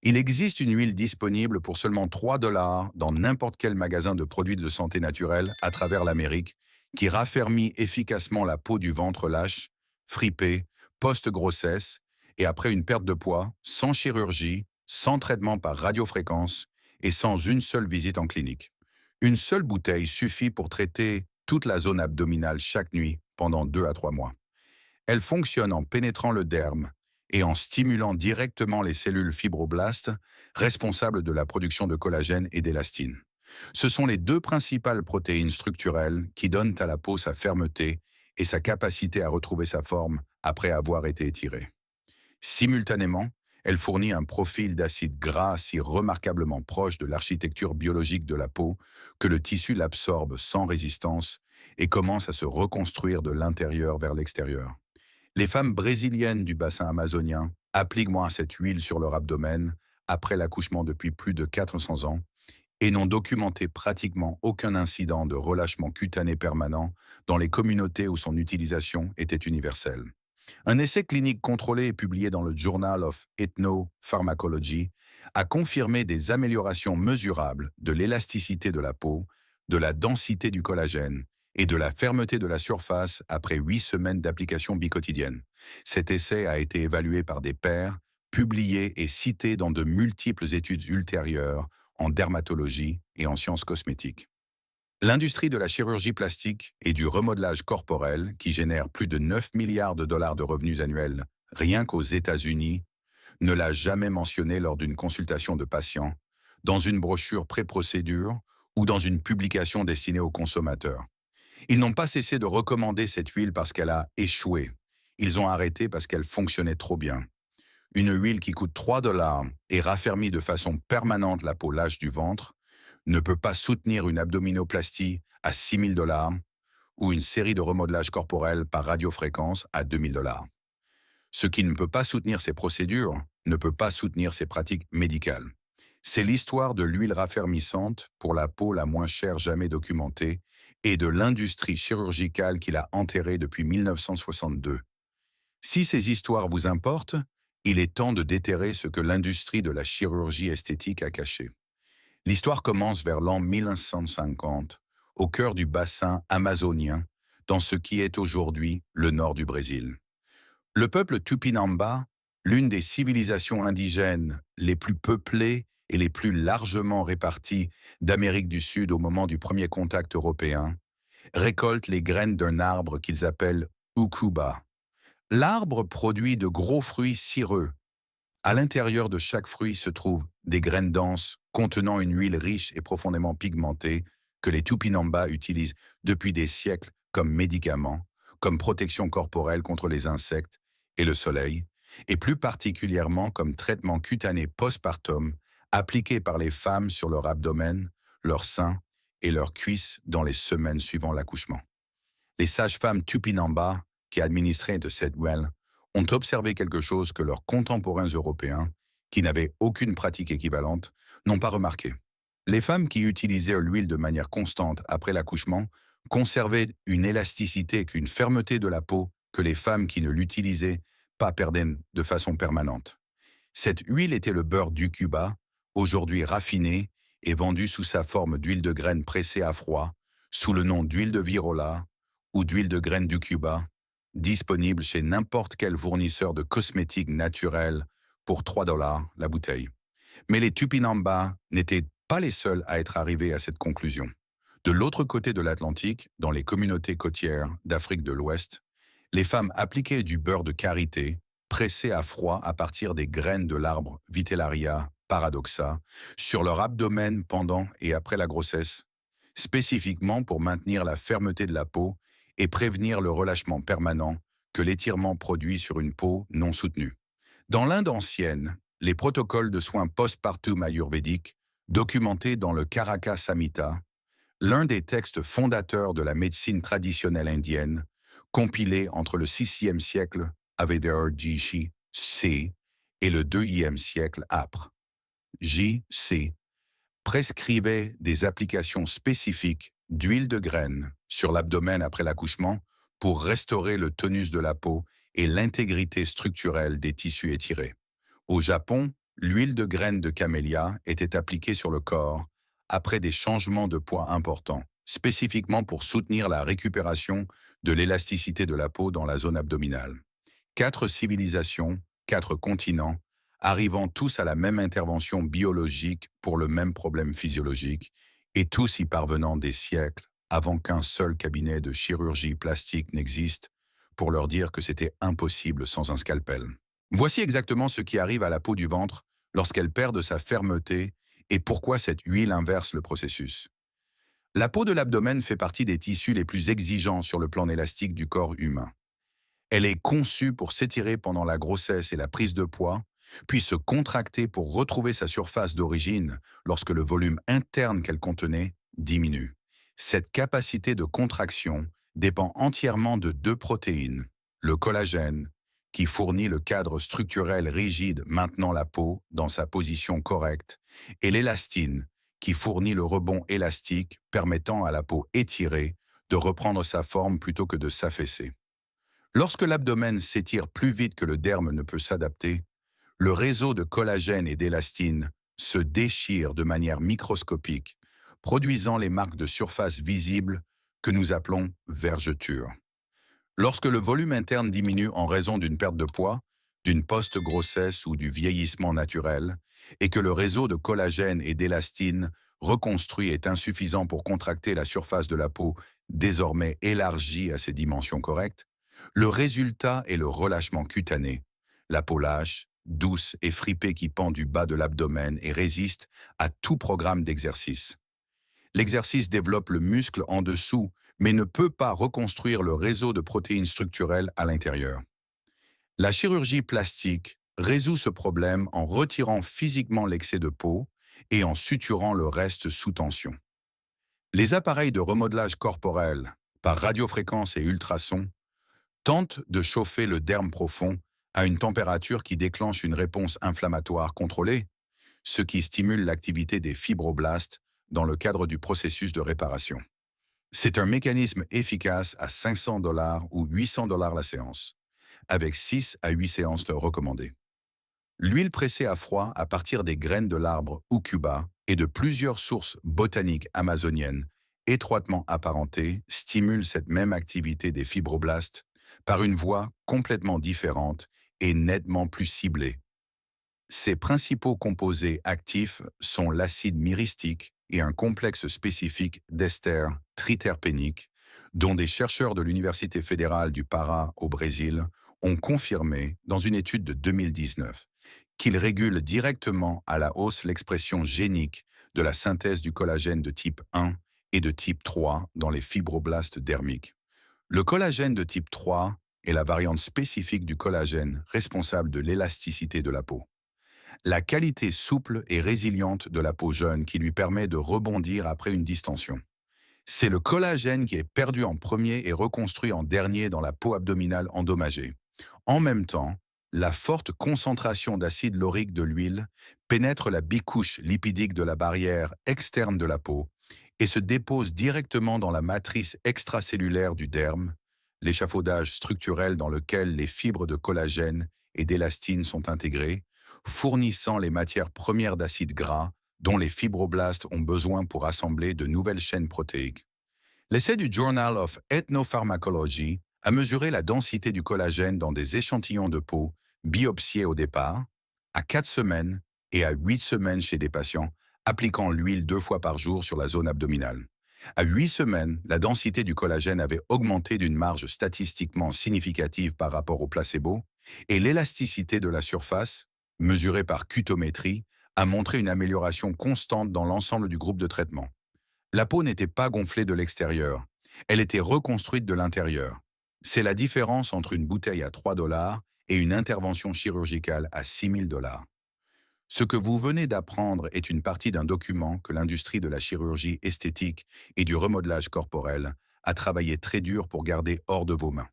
Il existe une huile disponible pour seulement 3 dollars dans n'importe quel magasin de produits de santé naturelle à travers l'Amérique qui raffermit efficacement la peau du ventre lâche, fripé, post-grossesse et après une perte de poids, sans chirurgie, sans traitement par radiofréquence et sans une seule visite en clinique. Une seule bouteille suffit pour traiter toute la zone abdominale chaque nuit pendant 2 à 3 mois. Elle fonctionne en pénétrant le derme et en stimulant directement les cellules fibroblastes responsables de la production de collagène et d'élastine. Ce sont les deux principales protéines structurelles qui donnent à la peau sa fermeté et sa capacité à retrouver sa forme après avoir été étirée. Simultanément, elle fournit un profil d'acide gras si remarquablement proche de l'architecture biologique de la peau que le tissu l'absorbe sans résistance et commence à se reconstruire de l'intérieur vers l'extérieur. Les femmes brésiliennes du bassin amazonien appliquent moins cette huile sur leur abdomen après l'accouchement depuis plus de 400 ans et n'ont documenté pratiquement aucun incident de relâchement cutané permanent dans les communautés où son utilisation était universelle. Un essai clinique contrôlé et publié dans le Journal of Ethnopharmacology a confirmé des améliorations mesurables de l'élasticité de la peau, de la densité du collagène et de la fermeté de la surface après 8 semaines d'application bicotidienne. Cet essai a été évalué par des pairs, publié et cité dans de multiples études ultérieures en dermatologie et en sciences cosmétiques. L'industrie de la chirurgie plastique et du remodelage corporel, qui génère plus de 9 milliards de dollars de revenus annuels rien qu'aux États-Unis, ne l'a jamais mentionné lors d'une consultation de patients, dans une brochure pré-procédure ou dans une publication destinée aux consommateurs. Ils n'ont pas cessé de recommander cette huile parce qu'elle a échoué. Ils ont arrêté parce qu'elle fonctionnait trop bien. Une huile qui coûte 3 dollars et raffermit de façon permanente la peau lâche du ventre ne peut pas soutenir une abdominoplastie à 6 000 dollars ou une série de remodelages corporels par radiofréquence à 2 000 dollars. Ce qui ne peut pas soutenir ces procédures ne peut pas soutenir ces pratiques médicales. C'est l'histoire de l'huile raffermissante pour la peau la moins chère jamais documentée et de l'industrie chirurgicale qui l'a enterrée depuis 1962. Si ces histoires vous importent, il est temps de déterrer ce que l'industrie de la chirurgie esthétique a caché. L'histoire commence vers l'an 1950, au cœur du bassin amazonien, dans ce qui est aujourd'hui le nord du Brésil. Le peuple Tupinamba, l'une des civilisations indigènes les plus peuplées et les plus largement réparties d'Amérique du Sud au moment du premier contact européen, récolte les graines d'un arbre qu'ils appellent Ukuba. L'arbre produit de gros fruits cireux. À l'intérieur de chaque fruit se trouvent des graines denses contenant une huile riche et profondément pigmentée que les Tupinamba utilisent depuis des siècles comme médicament, comme protection corporelle contre les insectes et le soleil, et plus particulièrement comme traitement cutané postpartum appliqué par les femmes sur leur abdomen, leurs seins et leurs cuisses dans les semaines suivant l'accouchement. Les sages-femmes Tupinamba qui administraient de cette huile ont observé quelque chose que leurs contemporains européens, qui n'avaient aucune pratique équivalente, n'ont pas remarqué. Les femmes qui utilisaient l'huile de manière constante après l'accouchement conservaient une élasticité et une fermeté de la peau que les femmes qui ne l'utilisaient pas perdaient de façon permanente. Cette huile était le beurre du Cuba, aujourd'hui raffiné et vendu sous sa forme d'huile de graines pressée à froid, sous le nom d'huile de Virola ou d'huile de graines du Cuba, disponible chez n'importe quel fournisseur de cosmétiques naturels pour 3 dollars la bouteille. Mais les Tupinamba n'étaient pas les seuls à être arrivés à cette conclusion. De l'autre côté de l'Atlantique, dans les communautés côtières d'Afrique de l'Ouest, les femmes appliquaient du beurre de karité, pressé à froid à partir des graines de l'arbre Vitellaria paradoxa, sur leur abdomen pendant et après la grossesse, spécifiquement pour maintenir la fermeté de la peau et prévenir le relâchement permanent que l'étirement produit sur une peau non soutenue. Dans l'Inde ancienne, les protocoles de soins postpartum ayurvédiques, documentés dans le Karaka Samhita, l'un des textes fondateurs de la médecine traditionnelle indienne, compilé entre le 6e siècle Avedar Jishi C et le 2e siècle Apre, J.C., prescrivait des applications spécifiques d'huile de graine sur l'abdomen après l'accouchement pour restaurer le tonus de la peau et l'intégrité structurelle des tissus étirés. Au Japon, L'huile de graines de camélia était appliquée sur le corps après des changements de poids importants, spécifiquement pour soutenir la récupération de l'élasticité de la peau dans la zone abdominale. 4 civilisations, 4 continents, arrivant tous à la même intervention biologique pour le même problème physiologique, et tous y parvenant des siècles avant qu'un seul cabinet de chirurgie plastique n'existe pour leur dire que c'était impossible sans un scalpel. Voici exactement ce qui arrive à la peau du ventre lorsqu'elle perd de sa fermeté et pourquoi cette huile inverse le processus. La peau de l'abdomen fait partie des tissus les plus exigeants sur le plan élastique du corps humain. Elle est conçue pour s'étirer pendant la grossesse et la prise de poids, puis se contracter pour retrouver sa surface d'origine lorsque le volume interne qu'elle contenait diminue. Cette capacité de contraction dépend entièrement de 2 protéines, le collagène, qui fournit le cadre structurel rigide maintenant la peau dans sa position correcte, et l'élastine, qui fournit le rebond élastique permettant à la peau étirée de reprendre sa forme plutôt que de s'affaisser. Lorsque l'abdomen s'étire plus vite que le derme ne peut s'adapter, le réseau de collagène et d'élastine se déchire de manière microscopique, produisant les marques de surface visibles que nous appelons vergetures. Lorsque le volume interne diminue en raison d'une perte de poids, d'une post-grossesse ou du vieillissement naturel, et que le réseau de collagène et d'élastine reconstruit est insuffisant pour contracter la surface de la peau désormais élargie à ses dimensions correctes, le résultat est le relâchement cutané. La peau lâche, douce et fripée qui pend du bas de l'abdomen et résiste à tout programme d'exercice. L'exercice développe le muscle en dessous, mais ne peut pas reconstruire le réseau de protéines structurelles à l'intérieur. La chirurgie plastique résout ce problème en retirant physiquement l'excès de peau et en suturant le reste sous tension. Les appareils de remodelage corporel, par radiofréquence et ultrasons, tentent de chauffer le derme profond à une température qui déclenche une réponse inflammatoire contrôlée, ce qui stimule l'activité des fibroblastes dans le cadre du processus de réparation. C'est un mécanisme efficace à 500 $ ou 800 $ la séance, avec 6 à 8 séances recommandées. L'huile pressée à froid à partir des graines de l'arbre Ucuba et de plusieurs sources botaniques amazoniennes étroitement apparentées stimule cette même activité des fibroblastes par une voie complètement différente et nettement plus ciblée. Ses principaux composés actifs sont l'acide myristique et un complexe spécifique d'esters triterpéniques, dont des chercheurs de l'Université fédérale du Pará au Brésil ont confirmé, dans une étude de 2019, qu'ils régulent directement à la hausse l'expression génique de la synthèse du collagène de type 1 et de type 3 dans les fibroblastes dermiques. Le collagène de type 3 est la variante spécifique du collagène responsable de l'élasticité de la peau. La qualité souple et résiliente de la peau jeune qui lui permet de rebondir après une distension. C'est le collagène qui est perdu en premier et reconstruit en dernier dans la peau abdominale endommagée. En même temps, la forte concentration d'acide laurique de l'huile pénètre la bicouche lipidique de la barrière externe de la peau et se dépose directement dans la matrice extracellulaire du derme, l'échafaudage structurel dans lequel les fibres de collagène et d'élastine sont intégrées, fournissant les matières premières d'acides gras dont les fibroblastes ont besoin pour assembler de nouvelles chaînes protéiques. L'essai du Journal of Ethnopharmacology a mesuré la densité du collagène dans des échantillons de peau biopsiés au départ, à 4 semaines et à 8 semaines chez des patients, appliquant l'huile 2 fois par jour sur la zone abdominale. À 8 semaines, la densité du collagène avait augmenté d'une marge statistiquement significative par rapport au placebo, et l'élasticité de la surface, mesurée par cutométrie, a montré une amélioration constante dans l'ensemble du groupe de traitement. La peau n'était pas gonflée de l'extérieur, elle était reconstruite de l'intérieur. C'est la différence entre une bouteille à 3 $ et une intervention chirurgicale à 6 000 $. Ce que vous venez d'apprendre est une partie d'un document que l'industrie de la chirurgie esthétique et du remodelage corporel a travaillé très dur pour garder hors de vos mains.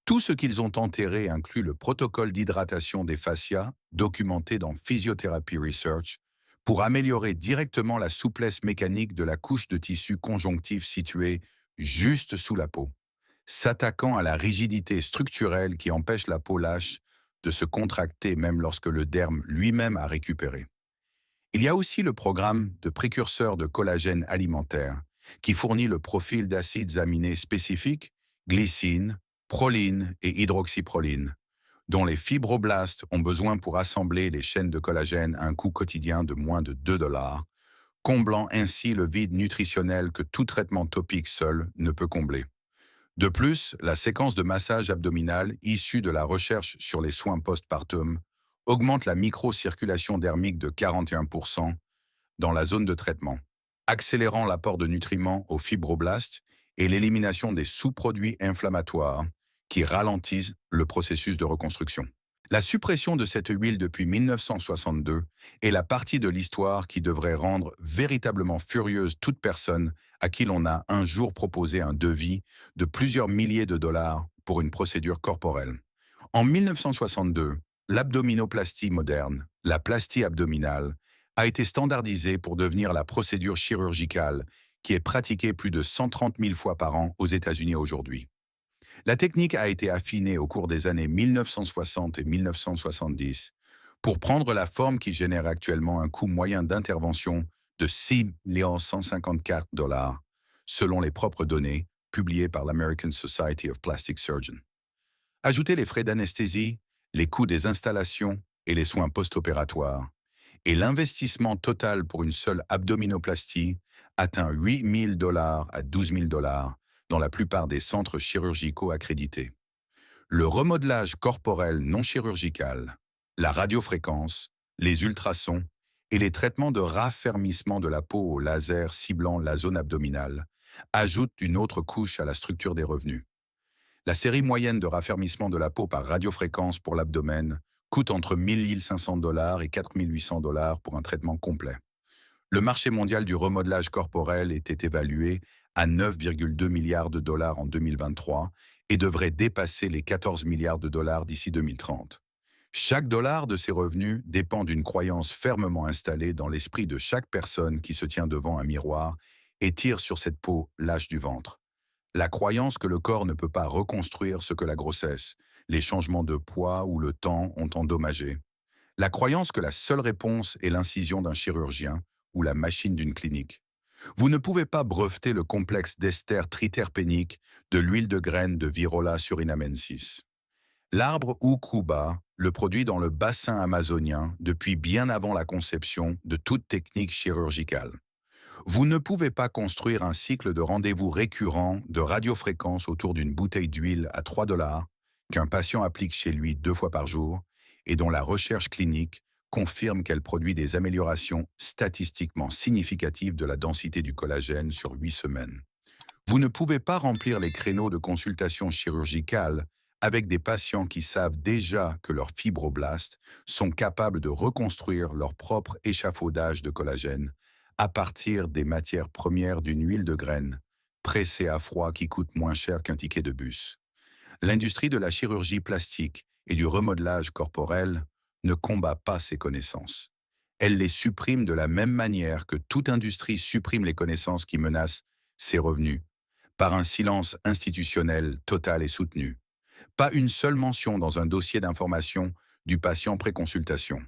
Tout ce qu'ils ont enterré inclut le protocole d'hydratation des fascias, documenté dans Physiotherapy Research, pour améliorer directement la souplesse mécanique de la couche de tissu conjonctif située juste sous la peau, s'attaquant à la rigidité structurelle qui empêche la peau lâche de se contracter même lorsque le derme lui-même a récupéré. Il y a aussi le programme de précurseur de collagène alimentaire, qui fournit le profil d'acides aminés spécifiques, glycine, proline et hydroxyproline, dont les fibroblastes ont besoin pour assembler les chaînes de collagène à un coût quotidien de moins de 2 $, comblant ainsi le vide nutritionnel que tout traitement topique seul ne peut combler. De plus, la séquence de massage abdominal issue de la recherche sur les soins postpartum augmente la microcirculation dermique de 41% dans la zone de traitement, accélérant l'apport de nutriments aux fibroblastes et l'élimination des sous-produits inflammatoires qui ralentissent le processus de reconstruction. La suppression de cette huile depuis 1962 est la partie de l'histoire qui devrait rendre véritablement furieuse toute personne à qui l'on a un jour proposé un devis de plusieurs milliers de dollars pour une procédure corporelle. En 1962, l'abdominoplastie moderne, la plastie abdominale, a été standardisée pour devenir la procédure chirurgicale qui est pratiquée plus de 130 000 fois par an aux États-Unis aujourd'hui. La technique a été affinée au cours des années 1960 et 1970 pour prendre la forme qui génère actuellement un coût moyen d'intervention de 6 154 $, selon les propres données publiées par l'American Society of Plastic Surgeons. Ajoutez les frais d'anesthésie, les coûts des installations et les soins post-opératoires, et l'investissement total pour une seule abdominoplastie atteint 8 000 $ à 12 000 $ dans la plupart des centres chirurgicaux accrédités. Le remodelage corporel non chirurgical, la radiofréquence, les ultrasons et les traitements de raffermissement de la peau au laser ciblant la zone abdominale ajoutent une autre couche à la structure des revenus. La série moyenne de raffermissement de la peau par radiofréquence pour l'abdomen coûte entre 1 500 $ et 4 800 $ pour un traitement complet. Le marché mondial du remodelage corporel était évalué à 9,2 milliards de dollars en 2023 et devrait dépasser les 14 milliards de dollars d'ici 2030. Chaque dollar de ces revenus dépend d'une croyance fermement installée dans l'esprit de chaque personne qui se tient devant un miroir et tire sur cette peau lâche du ventre. La croyance que le corps ne peut pas reconstruire ce que la grossesse, les changements de poids ou le temps ont endommagé. La croyance que la seule réponse est l'incision d'un chirurgien ou la machine d'une clinique. Vous ne pouvez pas breveter le complexe d'ester triterpénique de l'huile de graine de Virola surinamensis. L'arbre Ukuba le produit dans le bassin amazonien depuis bien avant la conception de toute technique chirurgicale. Vous ne pouvez pas construire un cycle de rendez-vous récurrent de radiofréquence autour d'une bouteille d'huile à 3 $ qu'un patient applique chez lui 2 fois par jour et dont la recherche clinique confirme qu'elle produit des améliorations statistiquement significatives de la densité du collagène sur 8 semaines. Vous ne pouvez pas remplir les créneaux de consultation chirurgicale avec des patients qui savent déjà que leurs fibroblastes sont capables de reconstruire leur propre échafaudage de collagène à partir des matières premières d'une huile de graine, pressée à froid qui coûte moins cher qu'un ticket de bus. L'industrie de la chirurgie plastique et du remodelage corporel ne combat pas ces connaissances. Elle les supprime de la même manière que toute industrie supprime les connaissances qui menacent ses revenus, par un silence institutionnel total et soutenu. Pas une seule mention dans un dossier d'information du patient pré-consultation.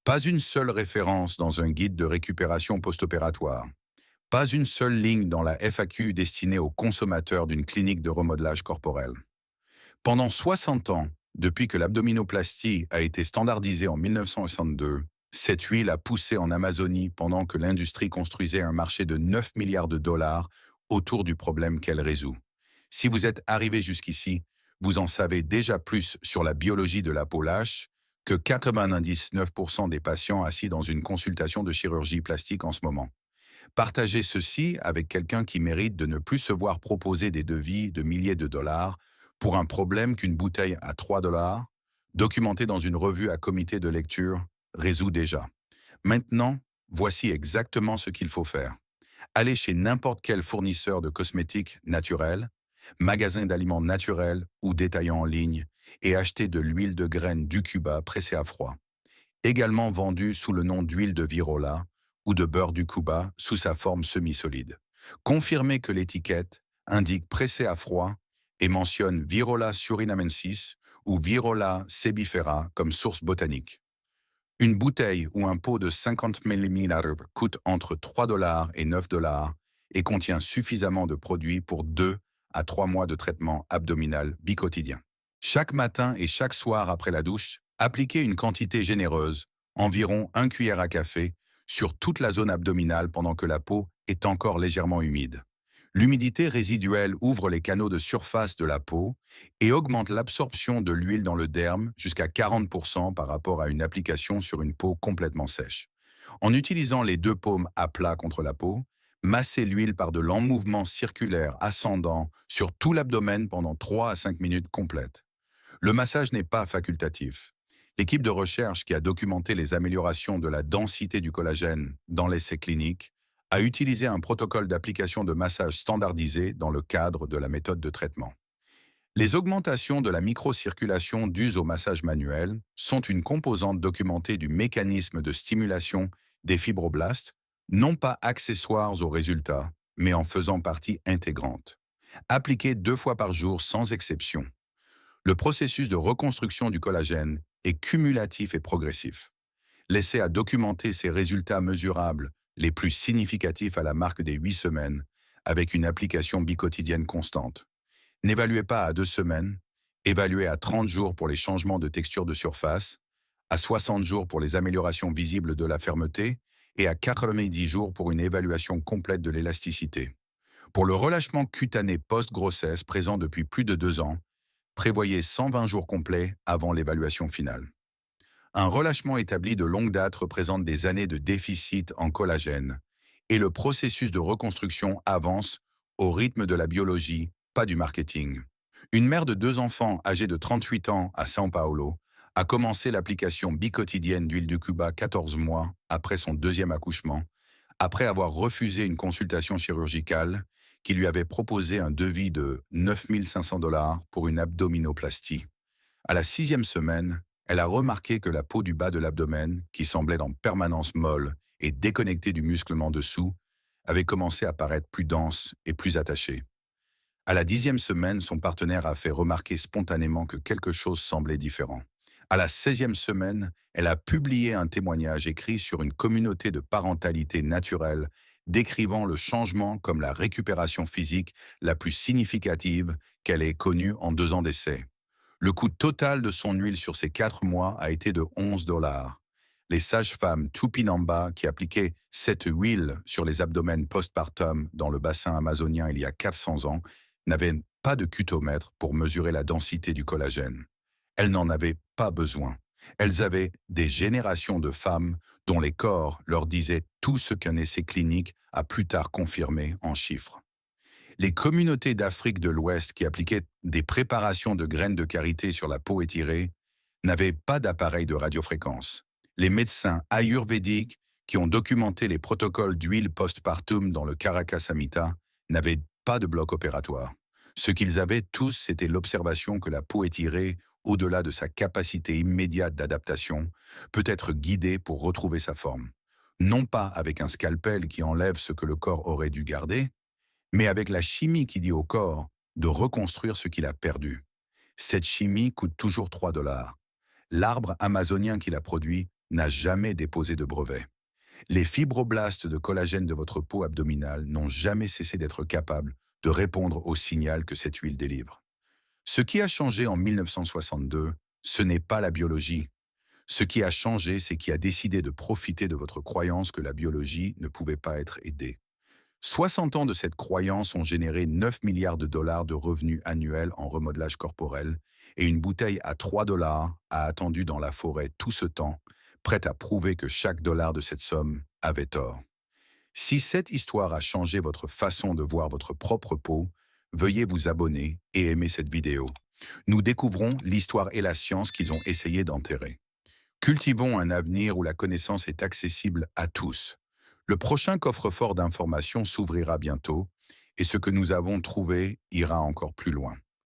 Pas une seule référence dans un guide de récupération post-opératoire. Pas une seule ligne dans la FAQ destinée aux consommateurs d'une clinique de remodelage corporel. Pendant 60 ans, depuis que l'abdominoplastie a été standardisée en 1962, cette huile a poussé en Amazonie pendant que l'industrie construisait un marché de 9 milliards de dollars autour du problème qu'elle résout. Si vous êtes arrivé jusqu'ici, vous en savez déjà plus sur la biologie de la peau lâche que 99% des patients assis dans une consultation de chirurgie plastique en ce moment. Partagez ceci avec quelqu'un qui mérite de ne plus se voir proposer des devis de milliers de dollars pour un problème qu'une bouteille à 3 $, documentée dans une revue à comité de lecture, résout déjà. Maintenant, voici exactement ce qu'il faut faire. Allez chez n'importe quel fournisseur de cosmétiques naturels, magasin d'aliments naturels ou détaillant en ligne et achetez de l'huile de graine d'Ukuba pressée à froid, également vendue sous le nom d'huile de Virola ou de beurre d'Ukuba sous sa forme semi-solide. Confirmez que l'étiquette indique pressé à froid et mentionne Virola surinamensis ou Virola sebifera comme source botanique. Une bouteille ou un pot de 50 ml coûte entre 3 dollars et 9 dollars et contient suffisamment de produits pour 2 à 3 mois de traitement abdominal bicotidien. Chaque matin et chaque soir après la douche, appliquez une quantité généreuse, environ 1 cuillère à café, sur toute la zone abdominale pendant que la peau est encore légèrement humide. L'humidité résiduelle ouvre les canaux de surface de la peau et augmente l'absorption de l'huile dans le derme jusqu'à 40% par rapport à une application sur une peau complètement sèche. En utilisant les deux paumes à plat contre la peau, massez l'huile par de longs mouvements circulaires ascendants sur tout l'abdomen pendant 3 à 5 minutes complètes. Le massage n'est pas facultatif. L'équipe de recherche qui a documenté les améliorations de la densité du collagène dans l'essai clinique a utilisé un protocole d'application de massage standardisé dans le cadre de la méthode de traitement. Les augmentations de la microcirculation dues au massage manuel sont une composante documentée du mécanisme de stimulation des fibroblastes, non pas accessoires aux résultats, mais en faisant partie intégrante. Appliquée 2 fois par jour sans exception. Le processus de reconstruction du collagène est cumulatif et progressif. L'essai a documenté ces résultats mesurables les plus significatifs à la marque des 8 semaines, avec une application bicotidienne constante. N'évaluez pas à 2 semaines, évaluez à 30 jours pour les changements de texture de surface, à 60 jours pour les améliorations visibles de la fermeté et à 90 jours pour une évaluation complète de l'élasticité. Pour le relâchement cutané post-grossesse présent depuis plus de 2 ans, prévoyez 120 jours complets avant l'évaluation finale. Un relâchement établi de longue date représente des années de déficit en collagène et le processus de reconstruction avance au rythme de la biologie, pas du marketing. Une mère de 2 enfants âgée de 38 ans à São Paulo a commencé l'application bicotidienne d'huile de Cuba 14 mois après son 2e accouchement, après avoir refusé une consultation chirurgicale qui lui avait proposé un devis de 9 500 dollars pour une abdominoplastie. À la 6e semaine, elle a remarqué que la peau du bas de l'abdomen, qui semblait en permanence molle et déconnectée du musclement dessous, avait commencé à paraître plus dense et plus attachée. À la 10e semaine, son partenaire a fait remarquer spontanément que quelque chose semblait différent. À la 16e semaine, elle a publié un témoignage écrit sur une communauté de parentalité naturelle décrivant le changement comme la récupération physique la plus significative qu'elle ait connue en 2 ans d'essai. Le coût total de son huile sur ces 4 mois a été de 11 dollars. Les sages-femmes Tupinamba qui appliquaient cette huile sur les abdomens postpartum dans le bassin amazonien il y a 400 ans n'avaient pas de cutomètre pour mesurer la densité du collagène. Elles n'en avaient pas besoin. Elles avaient des générations de femmes dont les corps leur disaient tout ce qu'un essai clinique a plus tard confirmé en chiffres. Les communautés d'Afrique de l'Ouest qui appliquaient des préparations de graines de karité sur la peau étirée n'avaient pas d'appareil de radiofréquence. Les médecins ayurvédiques qui ont documenté les protocoles d'huile postpartum dans le Caracas Samhita n'avaient pas de bloc opératoire. Ce qu'ils avaient tous, c'était l'observation que la peau étirée, au-delà de sa capacité immédiate d'adaptation, peut être guidée pour retrouver sa forme. Non pas avec un scalpel qui enlève ce que le corps aurait dû garder, mais avec la chimie qui dit au corps de reconstruire ce qu'il a perdu. Cette chimie coûte toujours 3 dollars. L'arbre amazonien qui la produit n'a jamais déposé de brevet. Les fibroblastes de collagène de votre peau abdominale n'ont jamais cessé d'être capables de répondre au signal que cette huile délivre. Ce qui a changé en 1962, ce n'est pas la biologie. Ce qui a changé, c'est qui a décidé de profiter de votre croyance que la biologie ne pouvait pas être aidée. 60 ans de cette croyance ont généré 9 milliards de dollars de revenus annuels en remodelage corporel et une bouteille à 3 dollars a attendu dans la forêt tout ce temps, prête à prouver que chaque dollar de cette somme avait tort. Si cette histoire a changé votre façon de voir votre propre peau, veuillez vous abonner et aimer cette vidéo. Nous découvrons l'histoire et la science qu'ils ont essayé d'enterrer. Cultivons un avenir où la connaissance est accessible à tous. Le prochain coffre-fort d'informations s'ouvrira bientôt et ce que nous avons trouvé ira encore plus loin.